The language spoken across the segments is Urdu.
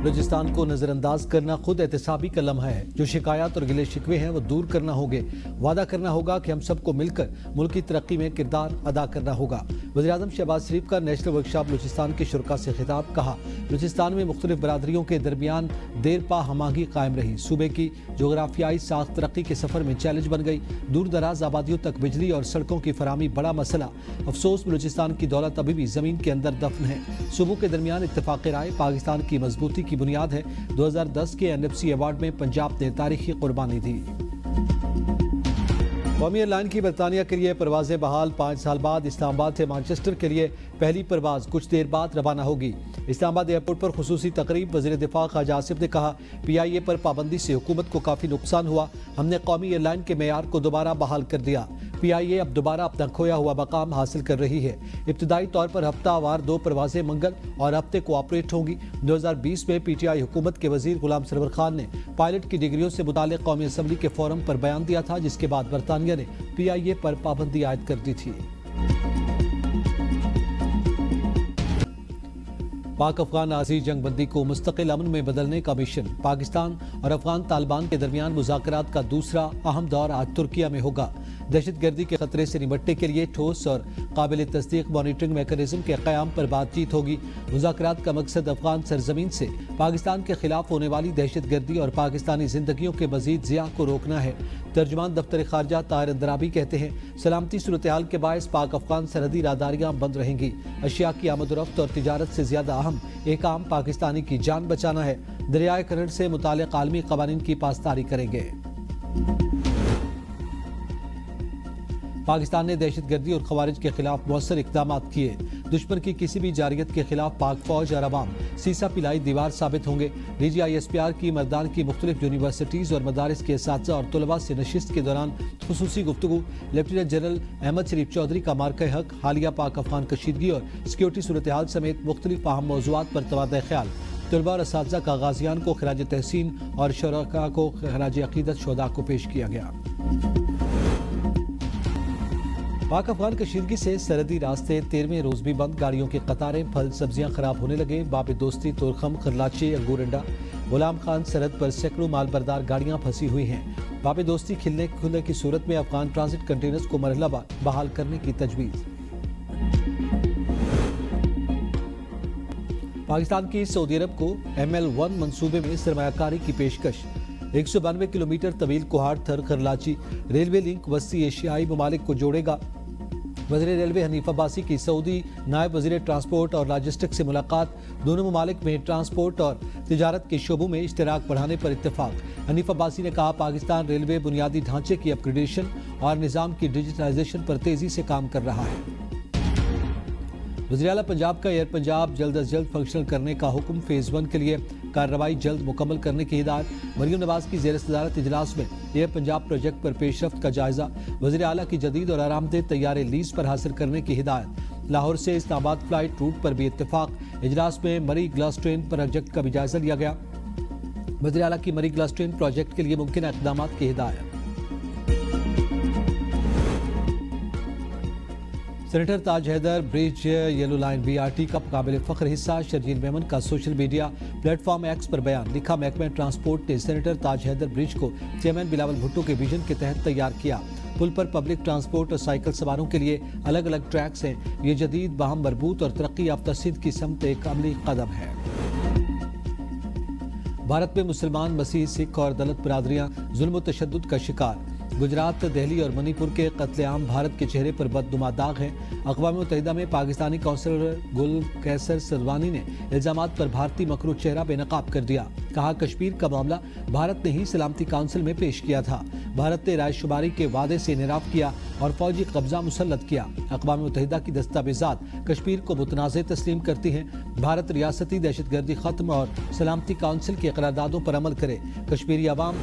بلوچستان کو نظر انداز کرنا خود احتسابی کا لمحہ ہے. جو شکایات اور گلے شکوے ہیں وہ دور کرنا ہوں گے. وعدہ کرنا ہوگا کہ ہم سب کو مل کر ملک کی ترقی میں کردار ادا کرنا ہوگا. وزیراعظم شہباز شریف کا نیشنل ورکشاپ بلوچستان کے شرکاء سے خطاب. کہا بلوچستان میں مختلف برادریوں کے درمیان دیر پا ہم آہنگی قائم رہی. صوبے کی جغرافیائی ساخت ترقی کے سفر میں چیلنج بن گئی. دور دراز آبادیوں تک بجلی اور سڑکوں کی فراہمی بڑا مسئلہ. افسوس بلوچستان کی دولت ابھی بھی زمین کے اندر دفن ہے. صوبوں کے درمیان اتفاق رائے پاکستان کی مضبوطی کی بنیاد ہے. 2010 کے NFC ایوارڈ میں پنجاب نے تاریخی قربانی دی. قومی ایئر لائن کی برطانیہ کے لیے پروازیں بحال. 5 سال بعد اسلام آباد سے مانچسٹر کے لیے پہلی پرواز کچھ دیر بعد روانہ ہوگی. اسلام آباد ایئرپورٹ پر خصوصی تقریب. وزیر دفاع خواجہ آصف نے کہا PIA پر پابندی سے حکومت کو کافی نقصان ہوا. ہم نے قومی ایئر لائن کے معیار کو دوبارہ بحال کر دیا. PIA اب دوبارہ اپنا کھویا ہوا مقام حاصل کر رہی ہے. ابتدائی طور پر ہفتہ وار 2 پروازیں منگل اور ہفتے کو آپریٹ ہوں گی. 2020 میں PTI حکومت کے وزیر غلام سرور خان نے پائلٹ کی ڈگریوں سے متعلق قومی اسمبلی کے فورم پر بیان دیا تھا, جس کے بعد برطانیہ نے PIA پر پابندی عائد کر دی تھی. پاک افغان عارضی جنگ بندی کو مستقل امن میں بدلنے کا مشن. پاکستان اور افغان طالبان کے درمیان مذاکرات کا دوسرا اہم دور آج ترکیہ میں ہوگا. دہشت گردی کے خطرے سے نمٹنے کے لیے ٹھوس اور قابل تصدیق مانیٹرنگ میکانزم کے قیام پر بات چیت ہوگی. مذاکرات کا مقصد افغان سرزمین سے پاکستان کے خلاف ہونے والی دہشت گردی اور پاکستانی زندگیوں کے مزید ضیاع کو روکنا ہے. ترجمان دفتر خارجہ طاہر اندرابی کہتے ہیں سلامتی صورتحال کے باعث پاک افغان سرحدی راہداریاں بند رہیں گی. اشیاء کی آمد و رفت اور تجارت سے زیادہ اہم ایک عام پاکستانی کی جان بچانا ہے. دریائے کنڑ سے متعلق عالمی قوانین کی پاسداری کریں گے. پاکستان نے دہشت گردی اور خوارج کے خلاف مؤثر اقدامات کیے. دشمن کی کسی بھی جارحیت کے خلاف پاک فوج اور عوام سیسا پلائی دیوار ثابت ہوں گے. DGI SPR کی مردان کی مختلف یونیورسٹیز اور مدارس کے اساتذہ اور طلباء سے نشست کے دوران خصوصی گفتگو. لیفٹیننٹ جنرل احمد شریف چودھری کا مارکہ حق, حالیہ پاک افغان کشیدگی اور سیکیورٹی صورتحال سمیت مختلف اہم موضوعات پر تبادلہ خیال. طلباء اور اساتذہ کا غازیان کو خراج تحسین اور شرکاء کو خراج عقیدت شہداء کو پیش کیا گیا. پاک افغان کشیدگی سے سرحدی راستے 13ویں روز بھی بند. گاڑیوں کی قطاریں, پھل سبزیاں خراب ہونے لگے. باب دوستی, تورخم, خرلاچی, انگورنڈا, غلام خان سرحد پر سینکڑوں مال بردار گاڑیاں پھنسی ہوئی ہیں. باب دوستی کھلنے کی صورت میں افغان ٹرانزٹ کنٹینرز کو مرحلہ بحال کرنے کی تجویز. پاکستان کی سعودی عرب کو ML1 منصوبے میں سرمایہ کاری کی پیشکش. 192 کلومیٹر طویل کوہاٹ تھر خرلاچی ریلوے لنک وسطی ایشیائی ممالک کو جوڑے گا. وزیر ریلوے حنیف عباسی کی سعودی نائب وزیر ٹرانسپورٹ اور لاجسٹک سے ملاقات. دونوں ممالک میں ٹرانسپورٹ اور تجارت کے شعبوں میں اشتراک بڑھانے پر اتفاق. حنیف عباسی نے کہا پاکستان ریلوے بنیادی ڈھانچے کی اپ گریڈیشن اور نظام کی ڈیجیٹلائزیشن پر تیزی سے کام کر رہا ہے. وزیراعلیٰ پنجاب کا ایئر پنجاب جلد از جلد فنکشنل کرنے کا حکم. فیز 1 کے لیے کارروائی جلد مکمل کرنے کی ہدایت. مریم نواز کی زیر صدارت اجلاس میں ایئر پنجاب پروجیکٹ پر پیش رفت کا جائزہ. وزیر اعلیٰ کی جدید اور آرام دہ طیارے لیز پر حاصل کرنے کی ہدایت. لاہور سے اسلام آباد فلائٹ روٹ پر بھی اتفاق. اجلاس میں مری گلاس ٹرین پروجیکٹ کا بھی جائزہ لیا گیا. وزیر اعلیٰ کی مری گلاس ٹرین پروجیکٹ کے لیے ممکنہ اقدامات کی ہدایت. Senator Taj Haider bridge yellow line BRT کا قابل فخر حصہ. شرجیل میمن کا social media platform X پر بیان. لکھا محکمہ ٹرانسپورٹ نے سینیٹر تاج حیدر برج کو چیئرمین بلاول بھٹو کے ویژن کے تحت تیار کیا. پل پر پبلک ٹرانسپورٹ اور سائیکل سواروں کے لیے الگ الگ ٹریکس ہیں. یہ جدید باہم مربوط اور ترقی یافتہ سندھ کی سمت ایک عملی قدم ہے. بھارت میں مسلمان, مسیحی, سکھ اور دلت برادریاں ظلم و تشدد کا شکار. گجرات, دہلی اور منی پور کے قتل عام بھارت کے چہرے پر بدنما داغ ہیں. اقوام متحدہ میں پاکستانی کونسلر گل کیسر سروانی نے الزامات پر بھارتی مکروہ چہرہ بے نقاب کر دیا. کہا کشمیر کا معاملہ بھارت نے ہی سلامتی کونسل میں پیش کیا تھا. بھارت نے رائے شماری کے وعدے سے انحراف کیا اور فوجی قبضہ مسلط کیا. اقوام متحدہ کی دستاویزات کشمیر کو متنازع تسلیم کرتی ہیں. بھارت ریاستی دہشت گردی ختم اور سلامتی کونسل کی قراردادوں پر عمل کرے. کشمیری عوام,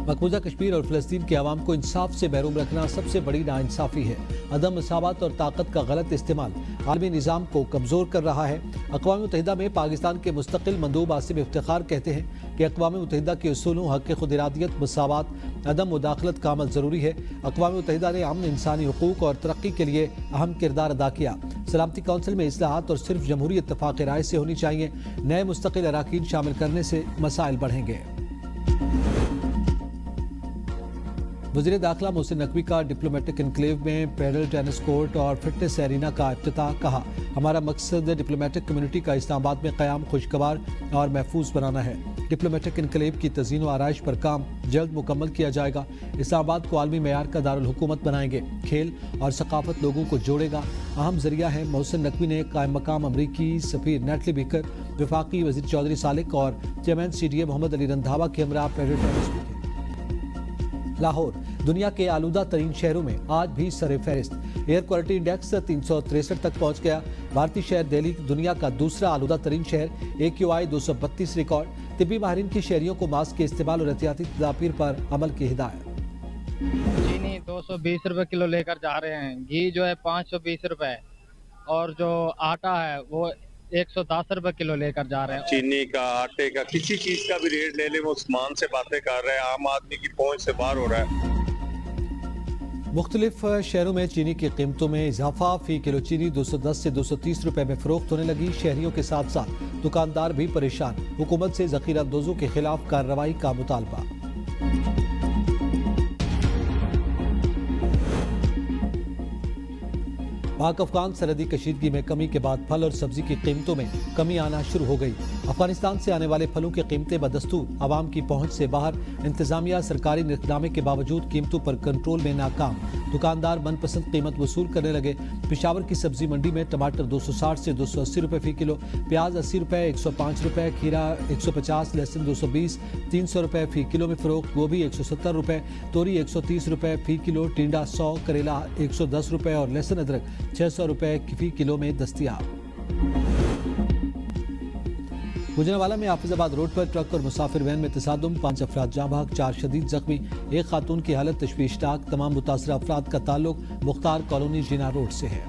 مقبوضہ کشمیر اور فلسطین کے عوام کو انصاف سے محروم رکھنا سب سے بڑی ناانصافی ہے. عدم مساوات اور طاقت کا غلط استعمال عالمی نظام کو کمزور کر رہا ہے. اقوام متحدہ میں پاکستان کے مستقل مندوب آصف افتخار کہتے ہیں کہ اقوام متحدہ کے اصولوں حق خود ارادیت, مساوات, عدم مداخلت کا عمل ضروری ہے. اقوام متحدہ نے امن, انسانی حقوق اور ترقی کے لیے اہم کردار ادا کیا. سلامتی کونسل میں اصلاحات اور صرف جمہوری اتفاق رائے سے ہونی چاہیے. نئے مستقل اراکین شامل کرنے سے مسائل بڑھیں گے. وزیر داخلہ محسن نقوی کا ڈپلومیٹک انکلیو میں پیڈل ٹینس کورٹ اور فٹنس ایرینا کا افتتاح. کہا ہمارا مقصد ڈپلومیٹک کمیونٹی کا اسلام آباد میں قیام خوشگوار اور محفوظ بنانا ہے. ڈپلومیٹک انکلیو کی تزئین و آرائش پر کام جلد مکمل کیا جائے گا. اسلام آباد کو عالمی معیار کا دارالحکومت بنائیں گے. کھیل اور ثقافت لوگوں کو جوڑے گا. اہم ذریعہ ہے. محسن نقوی نے قائم مقام امریکی سفیر نیٹلی بیکر، وفاقی وزیر چودھری سالک اور چیئرمین سی ڈی اے محمد علی رندھاوا کے ہمراہ پیڈل ٹینس بھی کھیلا. لاہور دنیا کے آلودہ ترین شہروں میں آج بھی سر فہرست. ایئر کوالٹی انڈیکس 363 تک پہنچ گیا. بھارتی شہر دہلی دنیا کا دوسرا آلودہ ترین شہر. AQI 232 record. طبی ماہرین کی شہریوں کو ماسک کے استعمال اور احتیاطی تدابیر پر عمل کی ہدایت. چینی 220 روپے کلو لے کر جا رہے ہیں. گھی جو ہے 520 روپے اور جو آٹا ہے وہ 110 روپے کلو لے کر جا رہے ہیں. چینی کا، آٹے کا، کسی چیز کا بھی ریٹ لے لیں وہ عثمان سے باتیں کر رہے ہیں. عام آدمی کی پہنچ سے باہر ہو رہا ہے. مختلف شہروں میں چینی کی قیمتوں میں اضافہ. فی کلو چینی 210 سے 230 روپے میں فروخت ہونے لگی. شہریوں کے ساتھ ساتھ دکاندار بھی پریشان. حکومت سے ذخیرہ اندوزوں کے خلاف کارروائی کا مطالبہ. پاک افغان سرحدی کشیدگی میں کمی کے بعد پھل اور سبزی کی قیمتوں میں کمی آنا شروع ہو گئی. افغانستان سے آنے والے پھلوں کی قیمتیں بدستور عوام کی پہنچ سے باہر. انتظامیہ سرکاری نقدنامے کے باوجود قیمتوں پر کنٹرول میں ناکام. دکاندار من پسند قیمت وصول کرنے لگے. پشاور کی سبزی منڈی میں ٹماٹر 260 سے 280 روپے فی کلو، پیاز 80 روپے 105 روپے، کھیرا 150، لہسن 220 300 روپے فی کلو میں فروخت. گوبھی 170 روپے، توری 130 روپے فی کلو، ٹینڈا 100، کریلا 110 روپے اور لہسن ادرک 600 روپے فی کلو میں دستیاب. گوجرانوالہ میں حافظ آباد روڈ پر ٹرک اور مسافر وین میں تصادم. 5 افراد جاں بحق، 4 شدید زخمی. ایک خاتون کی حالت تشویشناک. تمام متاثرہ افراد کا تعلق مختار کالونی جینا روڈ سے ہے.